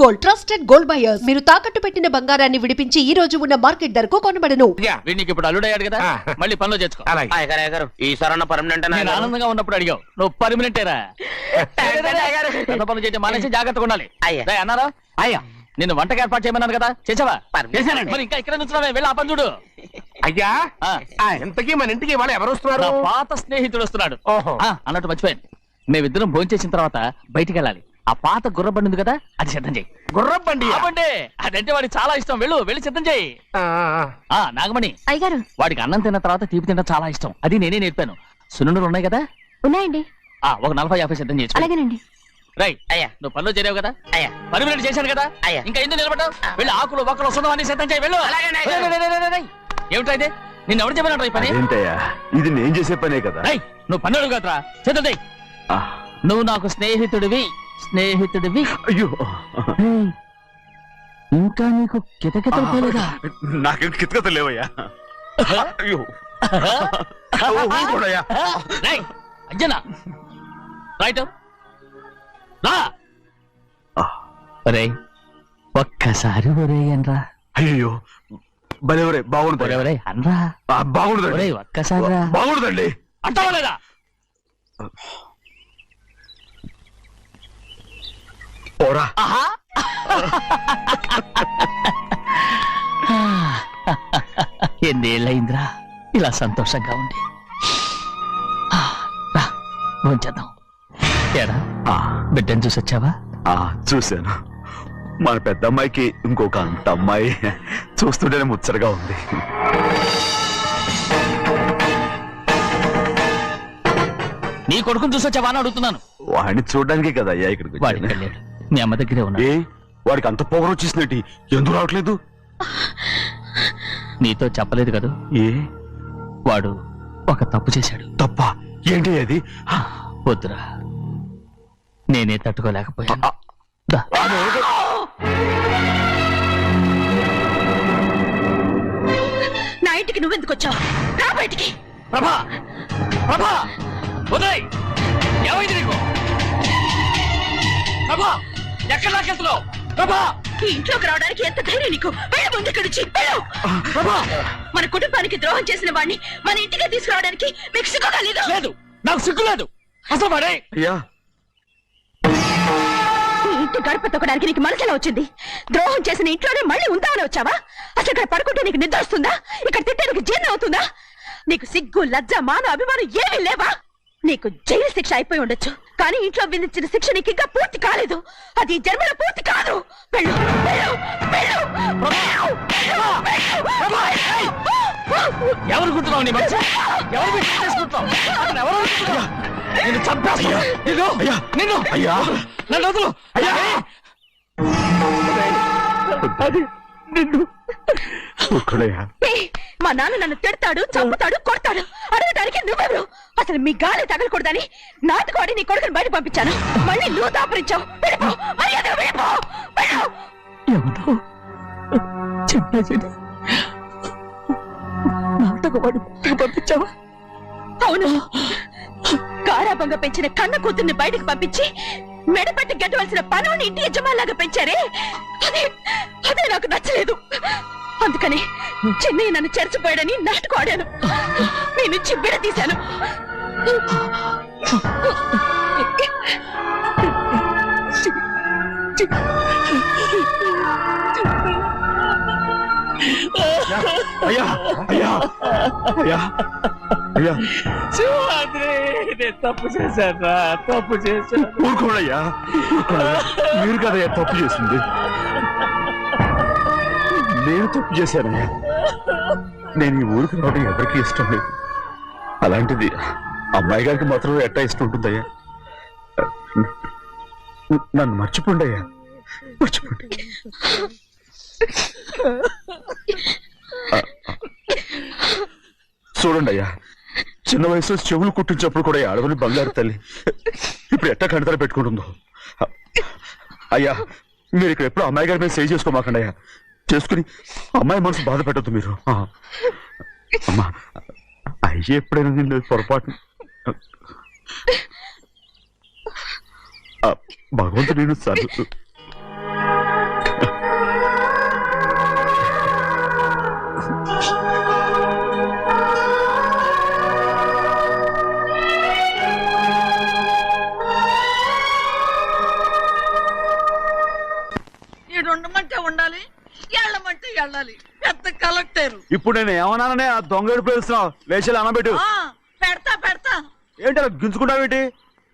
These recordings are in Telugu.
Gold, trusted gold buyers. మీరు తాకట్టు పెట్టిన బంగారాన్ని విడిపించి ఈ రోజు ఉన్న మార్కెట్ ధరకు కొనబడను. వీడికి ఇప్పుడు అల్లుడయ్యాడు కదా, మళ్ళీ పనిలో చేర్చుకో. ఈ సరణ పర్మనెంట్ నేను ఆనందంగా ఉన్నప్పుడు అడిగావు, నువ్వు పర్మనెంటేరా? పెద్ద పనులు చేయడం మానేసి జాగ్రత్తగా ఉండాలి. అన్నారా? అయ్యా నిన్ను వంటకి ఏర్పాటు చేయమన్నాను కదా, చేసావా? చేశానండి. మరి ఇంకా ఇక్కడ నుంచున్నావే, వెళ్ళి ఆ పని చూడు. అయ్యా ఇంతకీ మన ఇంటికి వాళ్ళు ఎవరు వస్తున్నారు? పాత స్నేహితుడు వస్తున్నాడు. అన్నట్టు మర్చిపోయాను, మేమిద్దరం భోంచేసిన తర్వాత బయటికి వెళ్ళాలి. ఆ పాత గుర్రబండి ఉంది కదా, అది సిద్ధం చేయి. గుర్రబండి? అదంటే వాడికి చాలా ఇష్టం. వెళ్ళి సిద్ధం చేయి. నాగమణి అయ్యగారు, వాడికి అన్నం తిన్న తర్వాత తీపి తినడం చాలా ఇష్టం. అది నేనే నేర్పాను. సున్నుండలు ఉన్నాయి కదా? ఉన్నాయండి. ఒక 40-50 సిద్ధం చేసి. అలాగేనండి. రైట్ అయ్యా, నువ్వు పనిలో చేరావు కదా, అయ్యా పర్మినెంట్ చేశాను కదా, అయ్యా ఇంకా ఎందుకు నిలబడ్డావు? వెళ్ళి ఆకులు ఒక్కలు వస్తుందో అన్ని సిద్ధం చేయి. వెళ్ళు. ఏమిటైతే నిన్ను ఎవరు చెప్పినట్టు ఈ పని? ఇది నేను చేసే పనే కదా. నువ్వు పని అడుగు కదరా, సిద్ధం చేయి. నువ్వు నాకు స్నేహితుడివి. అయ్యో, ఇంకా నీకు కితకితలు పోలేదా? నాకేం కితకత లేవయ్యా. అయ్యో అంజనా రైట్ రా. ఒరే ఒక్కసారి ఒరే అనరా. అయ్యో భలేవరే, బాగుంటుంది. ఒరే అనరా. బాగుండదండి. ఒక్కసారి బాగుండదండి. అంటావా లేదా? ఓరా. ఎన్నేళ్ళయిందిరా ఇలా సంతోషంగా ఉండి. భోంచేద్దాం. ఏరా బిడ్డను చూసొచ్చావా? చూశాను. మన పెద్ద అమ్మాయికి ఇంకొక అంత అమ్మాయి చూస్తుంటేనే ముచ్చటగా ఉంది. నీ కొడుకుని చూసొచ్చావా అని అడుగుతున్నాను. వాడిని చూడడానికి కదా అయ్యా ఇక్కడికి. మీ అమ్మ దగ్గరే ఉన్నా. వాడికి అంత పొగరు వచ్చేసినట్టు ఎందుకు రావట్లేదు? నీతో చెప్పలేదు కదా. వాడు ఒక తప్పు చేశాడు. తప్ప ఏంటి అది? వద్దురా, నేనే తట్టుకోలేకపోయాను. నా ఇంటికి నువ్వెందుకు వచ్చావు? రా బయటికి. ప్రభా, ఉదయ్ ఏమైంది నీకు? ప్రభా, ఎక్కడ నాకెళ్తున్నావు? ప్రభా, ఈ ఇంట్లోకి రావడానికి ఎంత ధైర్యం నీకు? వెళ్ళ ముందు ఇక్కడి నుంచి వెళ్ళు. మన కుటుంబానికి ద్రోహం చేసిన వాడిని మన ఇంటికి తీసుకురావడానికి మీకు సిగ్గుగా లేదు? లేదు, నాకు సిగ్గు లేదు అసలు. వాడే ఈ ఇంటి గడప తొక్కడానికి నీకు మనసులో వచ్చింది. ద్రోహం చేసిన ఇంట్లోనే మళ్ళీ ఉందామని వచ్చావా? అసలు ఇక్కడ పడుకుంటే నీకు నిద్ర వస్తుందా? ఇక్కడ తింటే నీకు జీర్ణం అవుతుందా? నీకు సిగ్గు, లజ్జ, మాన, అభిమానం ఏమీ లేవా? నీకు జైలు శిక్ష అయిపోయి ఉండొచ్చు, కానీ ఇంట్లో విధించిన శిక్ష నీకు ఇంకా పూర్తి కాలేదు. అది జన్మలో పూర్తి కాదు. వెళ్ళు, వెళ్ళు, వెళ్ళు. ఎవరు గుర్తున్నావు? నీ మంచి ఎవరు చేసుకుంటావు? నిన్ను చంపేస్తా. నిన్ను అయ్యా, నన్ను వదులు అయ్యా. మా నాన్న నన్ను తిడతాడు, చంపుతాడు, కొడతాడు. అడగడానికి నువ్వెవరు? అసలు మీ గాలి తగలకూడదని నాటుకోడి నీ కొడుకుని బయట పంపించాను. మళ్ళీ నువ్వు దాపరించావు. పంపించావా? అవును, గారాబంగా పెంచిన కన్న కూతుర్ని బయటకు పంపించి మెడపట్టి గెట్టవలసిన పనుని ఇంటి యజమానిలాగా పెంచారే, అదే నాకు నచ్చలేదు. అందుకని చెన్నై నన్ను చెరచిపోయాడని నాటకం ఆడాను. మీ నుంచి విడదీశాను. అయ్యా అయ్యా అయ్యా అయ్యా, తప్పు చేశాను. ఊరుకోడయ్యా, మీరు కదయ్యా తప్పు చేసింది. నేను తప్పు చేశానయ్యా. నేను ఈ ఊరికి రావడం ఎవరికి ఇష్టం లేదు. అలాంటిది అమ్మాయి గారికి మాత్రం ఎట్టా ఇష్టం ఉంటుందయ్యా. నన్ను మర్చిపోండి అయ్యా, మర్చిపోండి. చూడండి అయ్యా, చిన్న వయసులో చెవులు కుట్టించినప్పుడు కూడా అడవులు బంగారు తల్లి ఇప్పుడు ఎట్టా కంటతలు పెట్టుకుంటుందో. అయ్యా, మీరు ఇక్కడ ఎప్పుడు అమ్మాయి గారి మీద సేవ్ చేసుకోమాకండి అయ్యా. చేసుకుని అమ్మాయి మనసు బాధ పెట్టద్దు మీరు. అమ్మా, అయ్యే ఎప్పుడైనా నేను పొరపాటు భగవంతుడు నేను సర్దు ఉండమంటే ఉండాలి, వెళ్ళమంటే వెళ్ళాలి. పెద్ద కలెక్టర్. ఇప్పుడు నేను ఏమన్నాననే ఆ దొంగ పిలుస్తున్నావు లేచి అనబెట్టు. పెడతా ఏంటి అలా గించుకుంటావేంటి?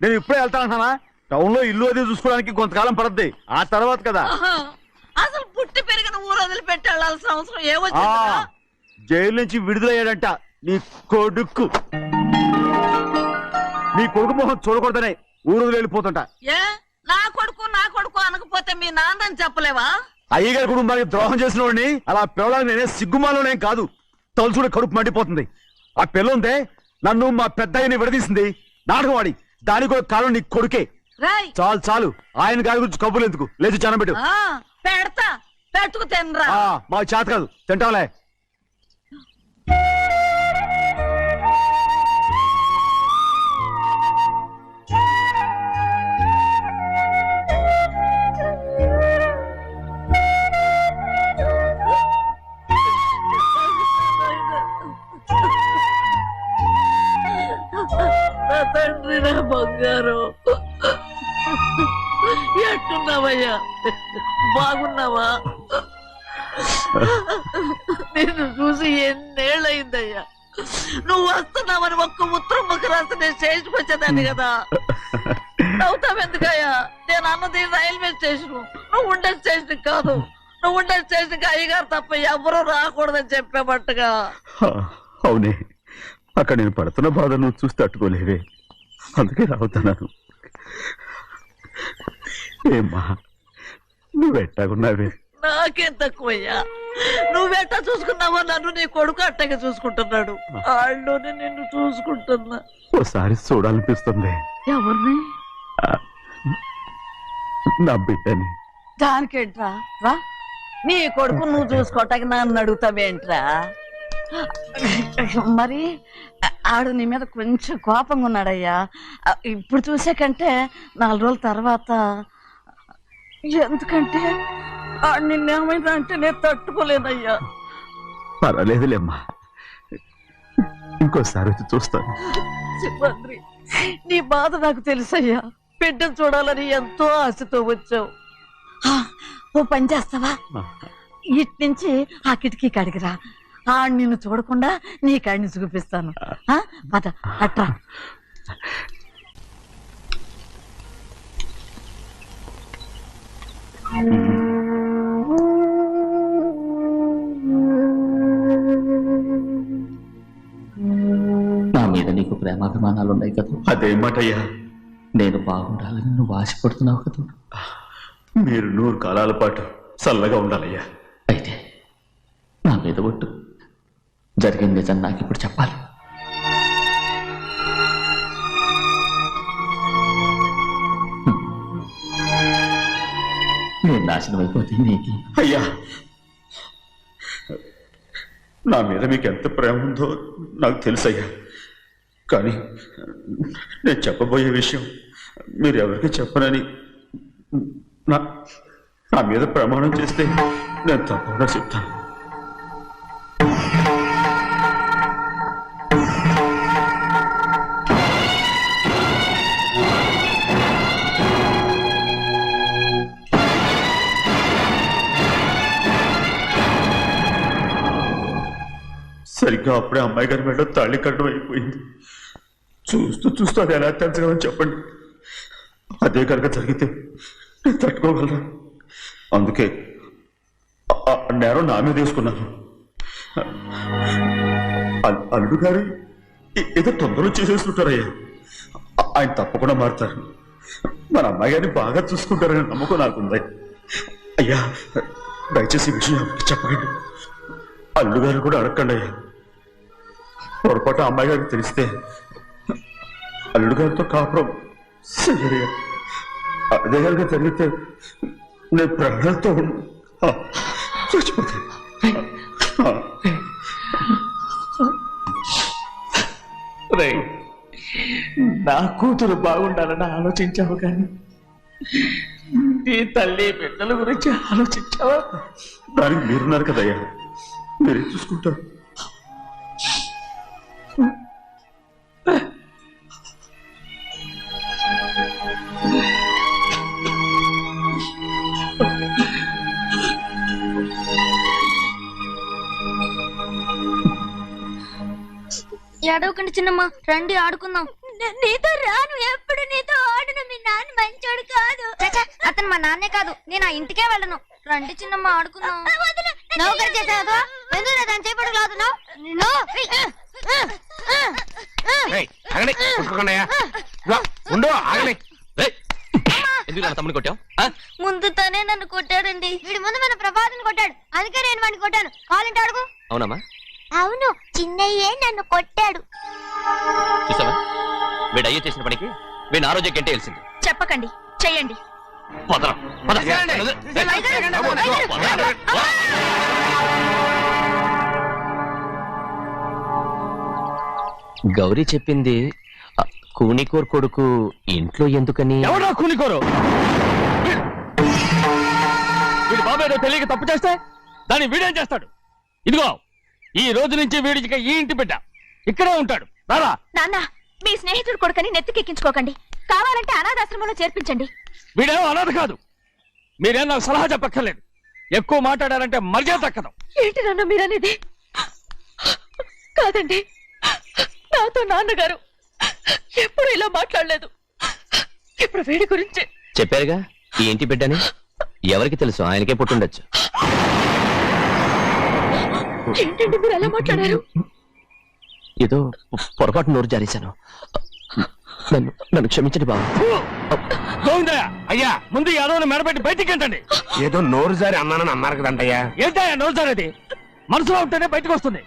నేను ఇప్పుడే వెళ్తానంటున్నా. టౌన్ లో ఇల్లు అది చూసుకోవడానికి కొంతకాలం పడద్ది, ఆ తర్వాత కదా. అసలు పుట్టి పెరిగిన ఊరు వదిలిపెట్టి వెళ్ళాల్సిన అవసరం ఏమొచ్చిందా? జైలు నుంచి విడుదలయ్యాడంట నీ కొడుకు. నీ కొడుకు మొహం చూడకూడదనే ఊరు వదిలి వెళ్ళిపోతుంట. ఏ నా కొడుకు అనకపోతే మీ నాన్నని చెప్పలేవా? అయ్యగారి కుటుంబానికి ద్రోహం చేసిన వాడిని అలా పిల్లడానికి నేనే సిగ్గుమాలోనే కాదు, తలుచుకుంటే కడుపు మండిపోతుంది. ఆ పిల్ల ఉందే నన్ను మా పెద్దయ్యని విడదీసింది, నాటకం ఆడి. దానికి కూడా కారణం నీ కొడుకే. చాలు ఆయన గారి గురించి కబుర్లు ఎందుకు, లేచి జనం పెట్టు. పెడతా, పెట్టుకు తినరా. మా చేత కాదు, తింటాంలే. తండ్రి నా బంగారు, ఎట్టున్నావయ్యా? బాగున్నావా? నిన్ను చూసి ఎన్నేళ్ళయిందయ్యా. నువ్వు వస్తున్నావని ఒక్క ఉత్తరం ముఖ రాస్తే నేను స్టేషన్కి వచ్చేదాన్ని కదా. నవ్వుతావెందుకయ్యా? నేను అన్నది రైల్వే స్టేషన్, నువ్వు ఉండే స్టేషన్ కాదు. నువ్వు ఉండే స్టేషన్కి అయ్యగారు తప్ప ఎవరూ రాకూడదని చెప్పేమట్టుగా. అవునే, అక్కడ నేను పడుతున్న బాధ నువ్వు చూసి తట్టుకోలేవే, అందుకే రావుతున్నాను. ఏమ్మా నువ్వెట్టాగున్నావే? నాకేం తక్కువయ్యా, నువ్వెట్టా చూసుకున్నావో నన్ను నీ కొడుకు అట్టగా చూసుకుంటున్నాడు. వాళ్ళలోనే నిన్ను చూసుకుంటున్నా. ఓసారి చూడాలనిపిస్తుంది. ఎవరిని? నా బిడ్డని. దానికేంట్రా, రా. నీ కొడుకు నువ్వు చూసుకోవటానికి నన్ను అడుగుతావేంట్రా? మరి ఆడు నీ మీద కొంచెం కోపంగా ఉన్నాడయ్యా. ఇప్పుడు చూసే కంటే 4 రోజుల తర్వాత. ఎందుకంటే ఆడు నిన్నేమైందా అంటే నేను తట్టుకోలేదయ్యా. పర్వాలేదులేమ్మా, ఇంకోసారి వచ్చి చూస్తాను. శివాద్రి, నీ బాధ నాకు తెలుసయ్యా. బిడ్డను చూడాలని ఎంతో ఆశతో వచ్చావు. ఓ పని చేస్తావా? ఇటు నుంచి ఆ కిటికీ కడిగిరా. ఆడు నిన్ను చూడకుండా నీ కాడిని చూపిస్తాను. పద అట్రా. నా మీద నీకు ప్రేమాభిమానాలు ఉన్నాయి కదా. అదేమాటయ్యా? నేను బాగుండాలని నువ్వు ఆశపడుతున్నావు కదా. మీరు 100 కాలాల పాటు చల్లగా ఉండాలయ్యా. అయితే నా మీద ఒట్టు, జరిగింది నిజం నాకు ఇప్పుడు చెప్పాలి. నేను నాశనం అయిపోతే నీకు. అయ్యా, నా మీద మీకు ఎంత ప్రేమ ఉందో నాకు తెలుసయ్యా. కానీ నేను చెప్పబోయే విషయం మీరు ఎవరికి చెప్పనని నా మీద ప్రమాణం చేస్తే నేను తప్పకుండా చెప్తాను. సరిగ్గా అప్పుడే అమ్మాయి గారి మెడ తాళి కట్టడం అయిపోయింది. చూస్తూ అది ఎలా తెంచగలని చెప్పండి. అదే కనుక జరిగితే నేను తట్టుకోగలరా? అందుకే నేరం నా మీద తీసుకున్నాను. అల్లుడు గారు ఏదో తొందరలో చేసేస్తుంటారయ్యా. ఆయన తప్పకుండా మారుతారు. మన అమ్మాయి గారిని బాగా చూసుకుంటారని నమ్మకం నాకుంది. అయ్యా, దయచేసి ఈ విషయం చెప్పకండి. అల్లుడు గారు కూడా అడగండి అయ్యా. పొరపాటు అమ్మాయి గారికి తెలిస్తే అల్లుడు గారితో కాపురం సరిగా అదే కనుక జరిగితే నేను ప్రాణాలతో చచ్చిపోతాను. నా కూతురు బాగుండాలని ఆలోచించావు కానీ నీ తల్లి బిడ్డల గురించి ఆలోచించావా? దానికి మీరున్నారు కదయ్యా, మీరే చూసుకుంటారు. ఏడవకండి చిన్నమ్మ, రండి ఆడుకుందాం. నీతో రాను, ఎప్పుడు నీతో ఆడను. మీ నాన్న మంచోడు కాదు. అతను మా నాన్నే కాదు, నేను ఆ ఇంటికే వెళ్ళను. రండి చిన్నమ్మ ఆడుకుందాం. నౌకరు చేసావు ఎందుకు దాని చేపడు కాదు. ఏయ్, ఆగండి, కొట్టుకోకండియా. ఇదిగో, ఉండు, ఆగండి. ఎందుకు నా తమ్ముని కొట్టావు? ముందు తనే నన్ను కొట్టాడండి. వీడి ముందు మన ప్రభాతం కొట్టాడు, అందుకే నేను వాడిని కొట్టాను. కావాలంటే అడుగు. అవునమ్మా, అవును, చిన్నయ్యే నన్ను కొట్టాడు. చూసావా వీడు అయ్యో చేసిన పనికి వీడిని ఆ రోజే గంటే తెలిసింది. చెప్పకండి, చెయ్యండి. పదరా, పద. గౌరీ చెప్పింది కూనికోర్ కొడుకు ఇంట్లో ఎందుకని. ఎవడా కూనికోరు? వీడి బాబు ఏదో తెలియక తప్పు చేస్తే దాన్ని వీడేం చేస్తాడు? ఇదిగో ఈ రోజు నుంచి వీడికి ఈ ఇంటి బిడ్డ ఇక్కడే ఉంటాడు. రారా. నాన్న, మీ స్నేహితుడు కొడుకని నెత్తికెక్కించుకోకండి. కావాలంటే అనాథాశ్రమంలో చేర్పించండి. వీడేమో అనాథ కాదు. మీరేం నాకు సలహా చెప్పక్కర్లేదు. ఎక్కువ మాట్లాడారంటే మర్యాద తక్కదు. ఏంటి నాన్న మీరనేది? కాదండి, నాతో నాన్నగారు ఎప్పుడు ఇలా మాట్లాడలేదు. ఇప్పుడు వీడి గురించి చెప్పారుగా ఈ ఇంటి బిడ్డని. ఎవరికి తెలుసు, ఆయనకే పుట్టుండొచ్చు. ఏంటండి మీరు ఎలా మాట్లాడారు? ఏదో పొరపాటు నోరు జారేశాను. నన్ను క్షమించండి బాబు. గోవిందయ్య, అయ్యా, ముందు యాదవ్ని మెడబెట్టి బయటికి ఏంటండి. ఏదో నోరు జారి అన్నానని అన్నారు కదంటయ్యా. ఏంటయ్యా నోరు జారేది? మనసులో ఉంటేనే బయటకు వస్తుంది.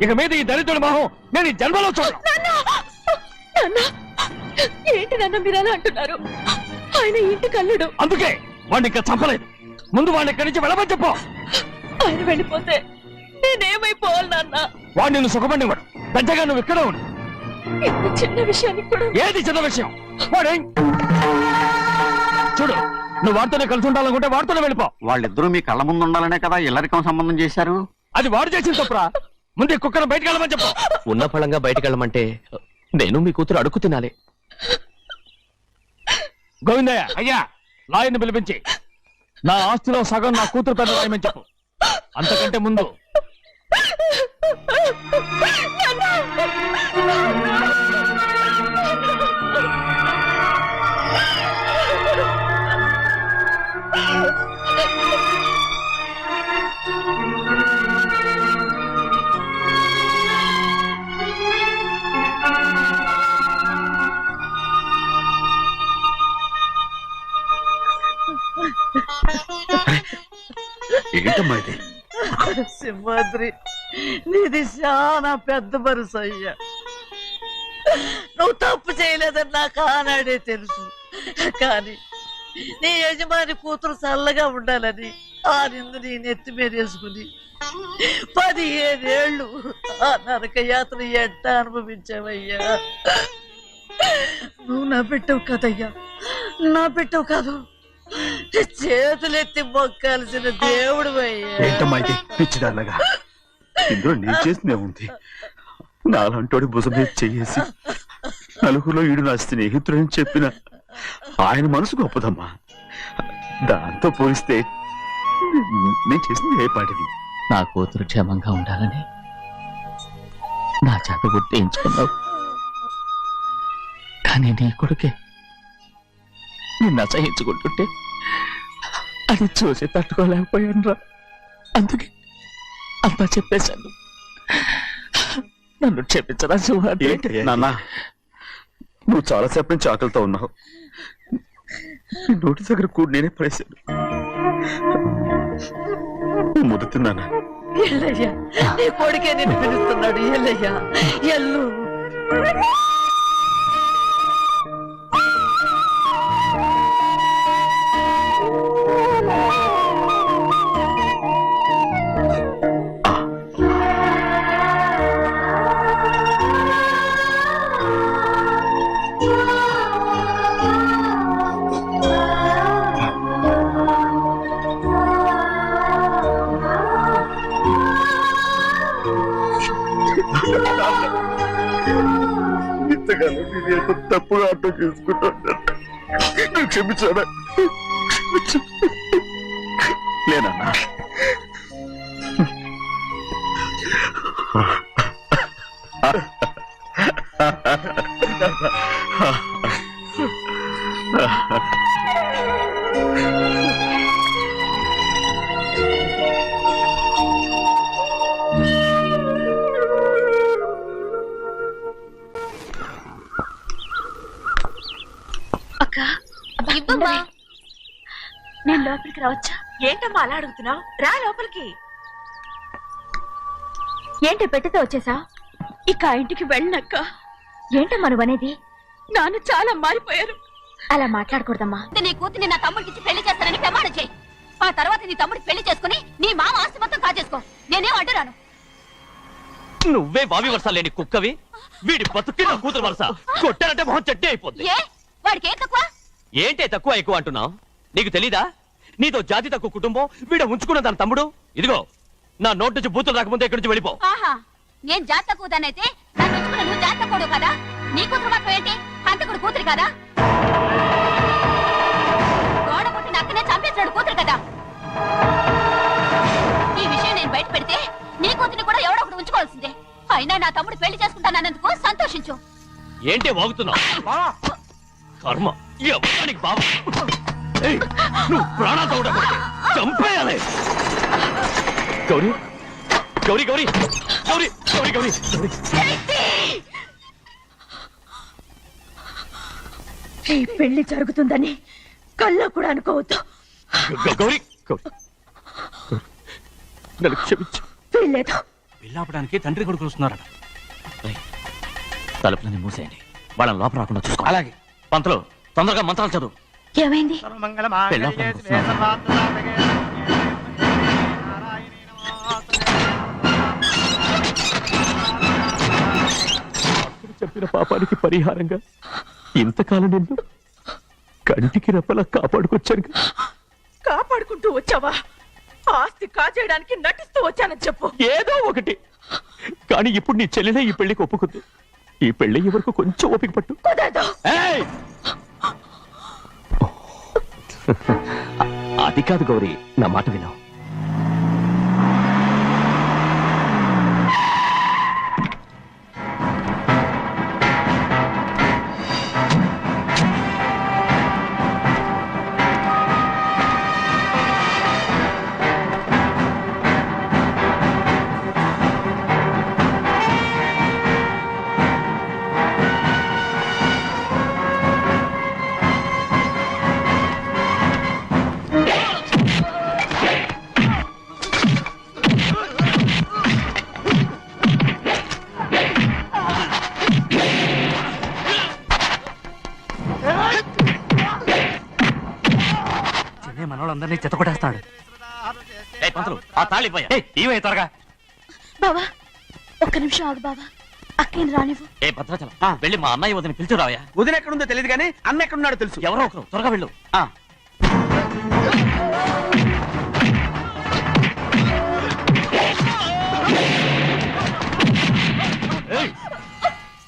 ఇక మీద ఈ దరిద్రుడి మొహం నేను ఈ జన్మలో చూడను. నాన్న, ఏంటి నాన్న మీరు అలా అంటున్నారు? ఆయన ఇంటి కల్లుడు. అందుకే వాడిని ఇంకా చంపలేదు. ముందు వాడిని ఇక్కడి నుంచి వెళ్ళమని చెప్పు. ఆయన వెళ్ళిపోతే నేనేమైపోవాలి నాన్న? వాడిని నువ్వు సుఖపడివాడు. పెద్దగా నువ్వు ఇక్కడ ఉండు. ఇంత చిన్న విషయానికి కూడా. ఏది చిన్న విషయం? వాడేం చూడు, నువ్వు వాడితోనే కలిసి ఉండాలనుకుంటే వాడితోనే వెళ్ళిపో. వాళ్ళిద్దరూ మీ కళ్ళ ముందు ఉండాలనే కదా ఇల్లరికం సంబంధం చేశారు. అది వాడు చేసిన తప్పురా. ముందు ఈ కుక్కను బయటకు వెళ్ళమని చెప్పు. ఉన్న ఫలంగా బయటకు వెళ్ళమంటే నేను మీ కూతురు అడుగు తినాలి. గోవిందయ్య, అయ్యా, లాయర్ని పిలిపించి నా ఆస్తిలో సగం నా కూతురు పెద్ద రాయమని చెప్పు. అంతకంటే ముందు ఏంటమ్మా ఇది? సింహాద్రి, నీది చాలా పెద్ద మనసు అయ్యా. నువ్వు తప్పు చేయలేదని నాకు ఆనాడే తెలుసు. కానీ నీ యజమాని కూతురు చల్లగా ఉండాలని ఆ నిందు నీ నెత్తి మీద వేసుకుని 15 ఏళ్ళు ఆ నరక యాత్ర ఎట్ట అనుభవించావయ్యా. నువ్వు నా పెట్టవు కదయ్యా, నా పెట్టవు కాదు, చేతులెత్తి మొక్కాల్సిన దేవుడు అయ్యా. ఏంటమ్మా ఇది పిచ్చిదాల్లగా? ఇందులో నేను చేసిందే ఉంది. నాలంటోడి భుజం మీద చెయ్యేసి నలుగురిలో ఈడు నా స్నేహితుడని చెప్పిన ఆయన మనసు గొప్పదమ్మా. దాంతో పోలిస్తే నేను చేసింది ఏ పాటిది? నా కూతురు క్షేమంగా ఉండాలని నా చేత గుర్తించుకున్నావు. కానీ నీ కొడుకే నిన్ను అసహించుకుంటుంటే అది చూసి తట్టుకోలేకపోయాను రా. అందుకే అంతా చెప్పేశాను. నన్ను క్షమించరా సింహాద్రి. నాన్న, నువ్వు చాలాసేపు నుంచి ఆకలితో ఉన్నావు. నీ నోటి దగ్గర కూడా నేనే పడేశాను. ముద్దు తిన్నానా? ఎల్లయ్యా, నీ కొడుకే నిన్ను పిలుస్తున్నాడు. ఎల్లయ్యా, ఎల్లు. ఇంతకాలం నేను ఎంత తప్పుగా అర్థం చేసుకుంటాను. నువ్వు క్షమించాడా? లేనన్నా, నేను లోపలికి రావచ్చా? ఏంటమ్మా అలా అడుగుతున్నావు? రా లోపలికి. ఏంటి పెట్టితే వచ్చేసా? ఇక ఆ ఇంటికి వెళ్ళనక్క. ఏంటమ్మా నువ్వు అనేది? నాన్న చాలా మారిపోయారు. అలా మాట్లాడకూడదమ్మా. నీ కూతుర్ని నా తమ్ముడికి పెళ్లి చేస్తానని ప్రమాణం చేయి. ఆ తర్వాత నీ తమ్ముడికి పెళ్లి చేసుకుని నీ మామ ఆస్తి మొత్తం కాజేసుకో. నేనేం అడ్డురాను. నువ్వే బావి వరుస లేని కుక్కవి. వీడి బతుక్కి నా కూతురు వరుస. కొట్టానంటే మొహం చెడ్డే అయిపోద్ది. ఏ వాడికి ఏం తక్కువ? ఏంటే తక్కువ ఎక్కువ అంటున్నావు? నీకు తెలీదా? నీతో జాతి తక్కువ కుటుంబం వీడ ఉంచుకున్న తన తమ్ముడు. ఇదిగో నా నోటి నుంచి బూతులు రాకముందే ఇక్కడి నుంచి వెళ్ళిపో. ఆహా, నేను జాత కూతునైతే నన్ను ఉంచుకున్న నువ్వు జాత కూడు కదా. నీ కూతురు మాత్రం ఏంటి? హంతకుడు కూతురు కదా. గోడ పుట్టిన అక్కనే చంపేసినాడు కూతురు కదా. ఈ విషయం నేను బయట పెడితే నీ కూతురిని కూడా ఎవడో ఒకటి ఉంచుకోవాల్సిందే. అయినా నా తమ్ముడు పెళ్లి చేసుకుంటానన్నందుకు సంతోషించు. ఏంటి వాగుతున్నావు? కర్మ ఎవరికి బావ. ఏయ్, నువ్వు ప్రాణాలతో ఉండకూడదు. చంపేయాలి. గౌరీ గౌరీ గౌరీ గౌరీ గౌరీ గౌరీ ఈ పెళ్లి జరుగుతుందని కల్లో కూడా అనుకోవద్దు. గౌరీ గౌరీ నన్ను క్షమించు. వీల్లేదు. పెళ్ళాపడానికి తండ్రి కొడుకులు వస్తున్నారట. తలుపులని మూసేయండి. వాళ్ళని లోపల రాకుండా చూసుకో. అలాగే. పంతులు తొందరగా మంత్రాలు చదువు. ఏమైంది? చెప్పిన పాపానికి పరిహారంగా ఇంతకాలం నిన్ను కంటికి రెప్పలా కాపాడుకొచ్చాను. కాపాడుకుంటూ వచ్చావా? ఆస్తి కాజేయడానికి నటిస్తూ వచ్చానని చెప్పు. ఏదో ఒకటి. కానీ ఇప్పుడు నీ చెల్లెలే ఈ పెళ్లికి ఒప్పుకుంది. ఈ పెళ్లి వరకు కొంచెం ఓపిక పట్టు. ఏయ్! అది కాదు గౌరీ, నా మాట విను. మనోళ్ళందరినీ చెత్తకొట్టేస్తాడు. ఆ తాళి ఇవే త్వరగా. బావా ఒక్క నిమిషం ఆగు బావా. అక్కేం రానివ్వు. ఏ భద్రాచలం వెళ్ళి మా అన్నయ్య వదిన పిలిచిరావయ్యా. వదిన ఎక్కడుందో తెలియదు కానీ అన్న ఎక్కడున్నాడో తెలుసు. ఎవరో ఒకరు త్వరగా వెళ్ళు.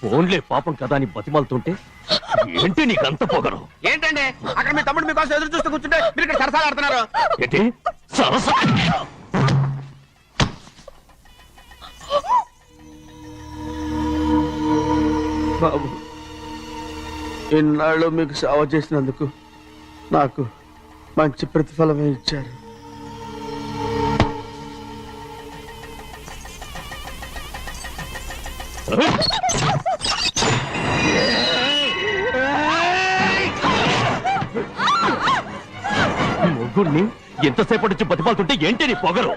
ఫోన్లే పాపం కదా అని బతిమాలుతుంటే ఏంటి నీకంత పొగరు? ఏంటండి అక్కడ మీ తమ్ముడు మీకోసం ఎదురు చూస్తూ కూర్చుంటే మీరు ఇక్కడ సరసాలు ఆడుతున్నారు. ఏంటి సరసా? బాబు, ఇన్నాళ్ళు మీకు సేవ చేసినందుకు నాకు మంచి ప్రతిఫలమే ఇచ్చారు. ముగ్గురిని ఎంతసేపటి నుంచి బతిమాలుతుంటే ఏంటి నీ పొగరు?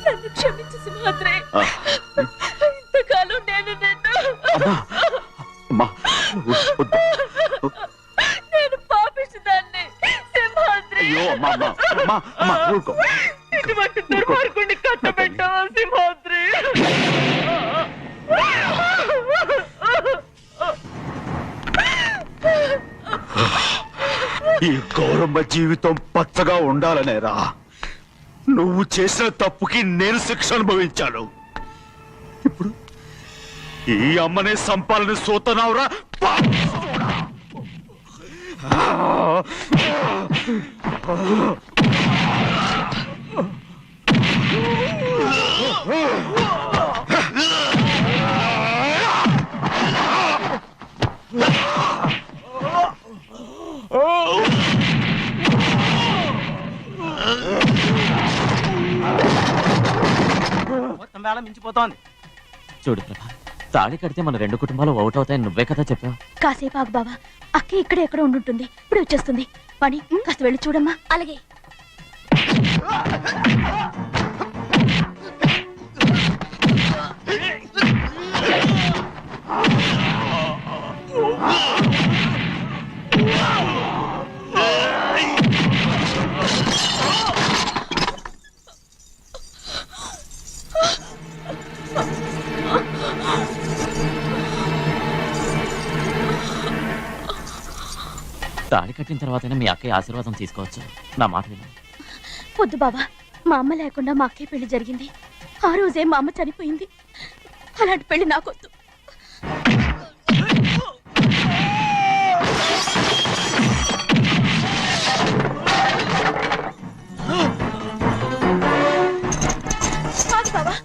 నన్ను క్షమించు సింహాద్రి. ఇంతకాలం నేను నేను పాపిస్తుదాన్ని సింహాద్రి. ఇటువంటి దుర్మార్గుడిని కట్టబెట్టావా సింహాద్రి? ఈ గౌరమ్మ జీవితం పచ్చగా ఉండాలనేరా నువ్వు చేసిన తప్పుకి నేను శిక్ష అనుభవించాను. ఇప్పుడు ఈ అమ్మనే సంపాలని సోతనావురా. మేళం మించిపోతోంది. చూడు ప్రభా, తాళి కడితే మన రెండు కుటుంబాలు అవుట్ అవుతాయని నువ్వే కదా చెప్పావు. కాసేపు ఆగు బావా, అక్క ఇక్కడే ఎక్కడ ఉండుంటుంది, ఇప్పుడు వచ్చేస్తుంది. పని కాస్త వెళ్ళి చూడమ్మా. అలాగే. తాళి కట్టిన తర్వాతనే మీ అక్కయ్య ఆశీర్వాదం తీసుకోవచ్చు. నా మాట విను. వద్దు బావా, మా అమ్మ లేకుండా మా అక్కయ్య పెళ్లి జరిగింది. ఆ రోజే మా అమ్మ చనిపోయింది. అలాంటి పెళ్లి నాకొద్దు. కాదు బావా.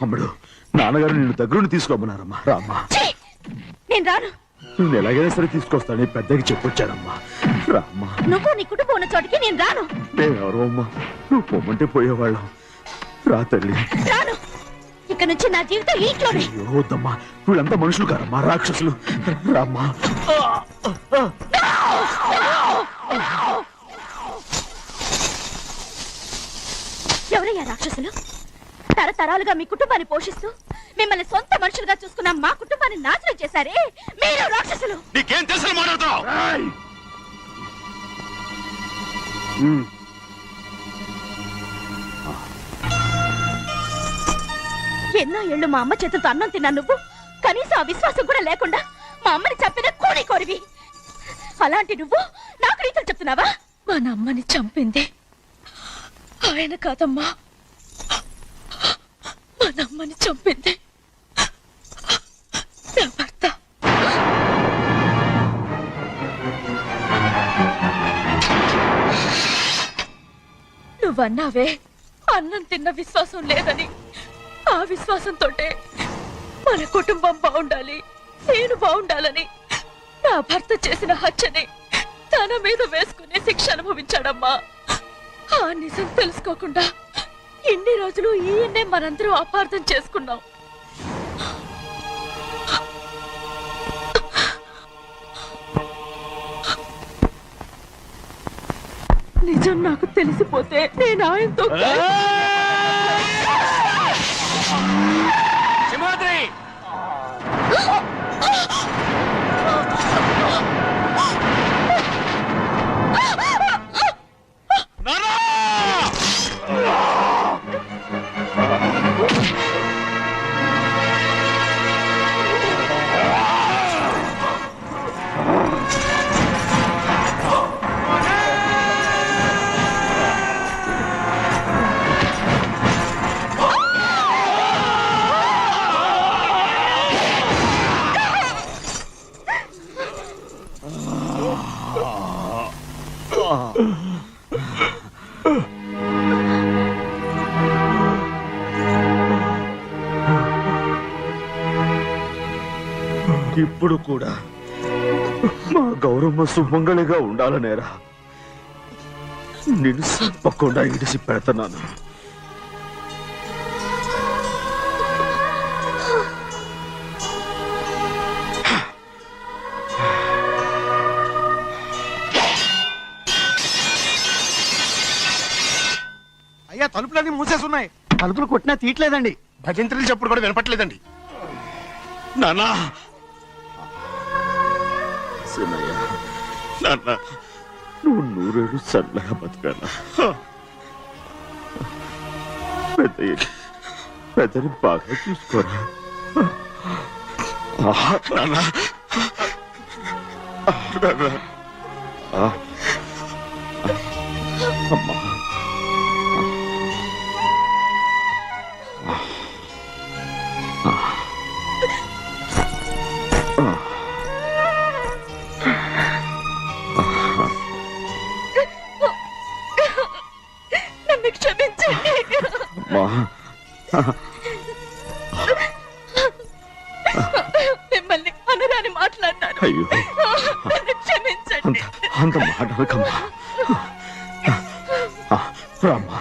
అమ్ముడు, నాన్నగారు నిన్ను దగ్గరుండి తీసుకోమన్నారమ్మా. రామ్మా. నేను రాను. నువ్వు ఎలాగైనా సరే తీసుకొస్తానని పెద్దకి చెప్పొచ్చానమ్మా. రామ్మా. నువ్వు నీ కుటుంబం ఉన్న చోటికి నేను రాను. మేమెవరో అమ్మా, నువ్వు పొమ్మంటే పోయేవాళ్ళం. రా తల్లి. రాను. ఇక నుంచి నా జీవితం ఈ ఇంట్లోనే. అయ్యో వద్దమ్మా, వీళ్ళంతా మనుషులు కారమ్మా, రాక్షసులు. రామ్మా. ఎవరయ్యా రాక్షసులు? తరతరాలుగా మీ కుటుంబాన్ని పోషిస్తూ మిమ్మల్ని సొంత మనుషులుగా చూసుకున్న మా కుటుంబాన్ని నాశనం చేశారే మీరు రాక్షసులు. నీకేం తెలుసు మాట్లాడుతున్నావు? ఎన్నో ఏళ్ళు మా అమ్మ చేతులతో అన్నం తిన్నా నువ్వు కనీసం ఆ విశ్వాసం కూడా లేకుండా మా అమ్మని చంపిన కోడి కోరివి. అలాంటి నువ్వు నాకు రీతులు చెప్తున్నావా? మా అమ్మని చంపింది ఆయన కాదమ్మా, మా అమ్మని చంపింది నా భర్త. నువ్వన్నావే అన్నం తిన్న విశ్వాసం లేదని. ఆ విశ్వాసంతో మన కుటుంబం బాగుండాలి, నేను బాగుండాలని నా భర్త చేసిన హత్యని తన మీద వేసుకునే శిక్ష అనుభవించాడమ్మా. ఆ నిజం తెలుసుకోకుండా ఇన్ని రోజులు ఈయన్నే మనందరూ అపార్థం చేసుకున్నాం. నిజం నాకు తెలిసిపోతే నేను ఆయనతో సింహాద్రి, ఇప్పుడు కూడా మా గౌరమ్మ సుమంగళిగా ఉండాలనేరా నేను తప్పకుండా ఇడిసి పెడుతున్నాను. అయ్యా తలుపులన్నీ మూసేసున్నాయి. తలుపులు కొట్టినా తీయట్లేదండి. భజంత్రులు చెప్పుడు కూడా వినపట్లేదండి. నాన్నా సినయ్య, నాన్న నువ్వు 100 ఏళ్ళు చల్లగా బతకాలా. పెద్దని బాగా చూసుకోరా. నాన్న అమ్మా నన్ను క్షమించండి. మిమ్మల్ని అనరాని మాట్లాడినాను. అయ్యో నన్ను క్షమించండి. అంత మాట అనకమ్మా. రామ్మా